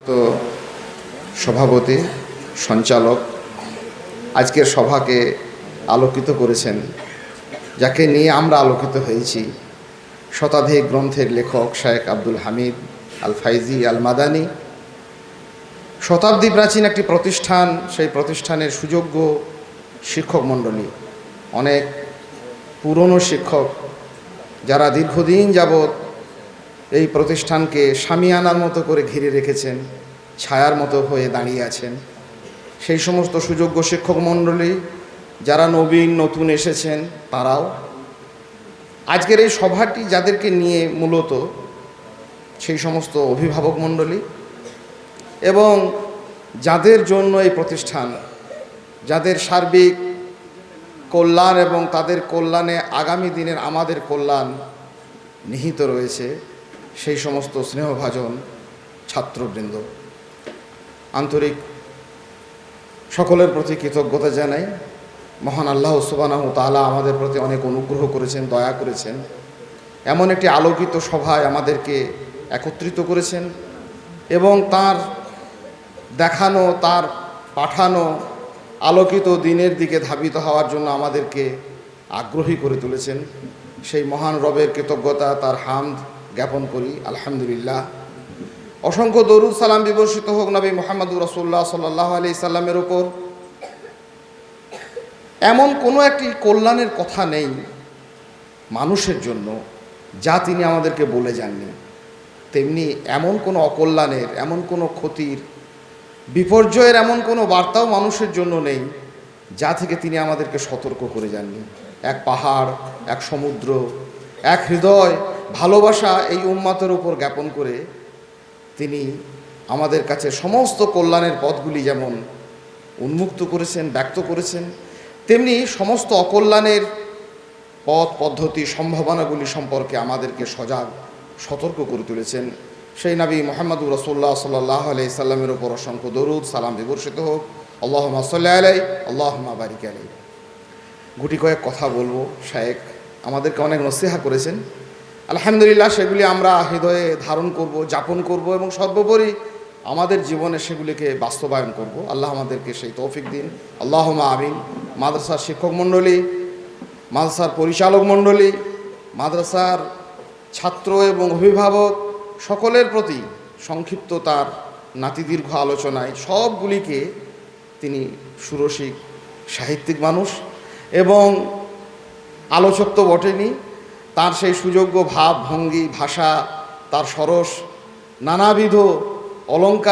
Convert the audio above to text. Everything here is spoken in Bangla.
তো সভাপতি সঞ্চালক আজকের সভাকে আলোকিত করেছেন, যাকে নিয়ে আমরা আলোকিত হয়েছি, শতাধিক গ্রন্থের লেখক শেখ আব্দুল হামিদ আল ফাইজি আল মাদানী। শতাব্দী প্রাচীন একটি প্রতিষ্ঠান, সেই প্রতিষ্ঠানের সুযোগ্য শিক্ষক মণ্ডলী, অনেক পুরনো শিক্ষক যারা দীর্ঘদিন যাবৎ এই প্রতিষ্ঠানকে শামিয়ানার মতো করে ঘিরে রেখেছেন, ছায়ার মতো হয়ে দাঁড়িয়ে আছেন। সেই সমস্ত সুযোগ্য শিক্ষক মণ্ডলী যারা নতুন এসেছেন, তারাও আজকের এই সভাটি যাদেরকে নিয়ে মূলত সেই সমস্ত অভিভাবক মণ্ডলী এবং যাদের জন্য এই প্রতিষ্ঠান, যাদের সার্বিক কল্যাণ এবং তাদের কল্যাণে আগামী দিনের আমাদের কল্যাণ নিহিত রয়েছে, সেই সমস্ত স্নেহভাজন ছাত্রবৃন্দ, আন্তরিক সকলের প্রতি কৃতজ্ঞতা জানাই। মহান আল্লাহ সুবহানাহু ওয়া তাআলা আমাদের প্রতি অনেক অনুগ্রহ করেছেন, দয়া করেছেন, এমন একটি আলোকিত সভায় আমাদেরকে একত্রিত করেছেন এবং তার দেখানো, তার পাঠানো আলোকিত দিনের দিকে ধাবিত হওয়ার জন্য আমাদেরকে আগ্রহী করে তুলেছেন। সেই মহান রবের কৃতজ্ঞতা, তার হামদ জ্ঞাপন করি, আলহামদুলিল্লাহ। অসংখ্য দরুদ সালাম বিবর্ষিত হোক নবী মুহাম্মদুর রাসূলুল্লাহ সাল্লাল্লাহু আলাইহি সাল্লামের উপর। এমন কোনো একটি কল্যাণের কথা নেই মানুষের জন্য যা তিনি আমাদেরকে বলে যাননি, তেমনি এমন কোনো অকল্যাণের, এমন কোনো ক্ষতির, বিপর্যয়ের এমন কোনো বার্তাও মানুষের জন্য নেই যা থেকে তিনি আমাদেরকে সতর্ক করে যাননি। এক পাহাড়, এক সমুদ্র, এক হৃদয়, ভালোবাসা এই উম্মতের উপর জ্ঞাপন করে তিনি আমাদের কাছে সমস্ত কল্যাণের পথগুলি যেমন উন্মুক্ত করেছেন, ব্যক্ত করেছেন, তেমনি সমস্ত অকল্যাণের পথ পদ্ধতি, সম্ভাবনাগুলি সম্পর্কে আমাদেরকে সজাগ সতর্ক করে তুলেছেন। সেই নবী মুহাম্মদুর রাসূলুল্লাহ সাল্লাল্লাহু আলাইহি সাল্লামের উপর অসংখ্য দরুদ সালাম বিবর্ষিত হোক। আল্লাহুম্মা সাল্লি আলাইহি, আল্লাহুম্মা বারিক আলাইহি। গুটি কয়েক কথা বলবো। শায়েখ আমাদেরকে অনেক নসিহা করেছেন, আলহামদুলিল্লাহ, সেগুলি আমরা হৃদয়ে ধারণ করব, যাপন করব এবং সর্বোপরি আমাদের জীবনে সেগুলিকে বাস্তবায়ন করব। আল্লাহ আমাদেরকে সেই তৌফিক দিন, আল্লাহুম্মা আমিন। মাদ্রাসার শিক্ষক মণ্ডলী, মাদ্রাসার পরিচালক মণ্ডলী, মাদ্রাসার ছাত্র এবং অভিভাবক সকলের প্রতি সংক্ষিপ্ত তার নাতিদীর্ঘ আলোচনায় সবগুলিকে, তিনি সুরসিক সাহিত্যিক মানুষ এবং আলোচক তো বটেনি, তার সেই সুযোগ্য ভাব ভঙ্গি, ভাষা, তার সরস নানাবিধ অলঙ্কার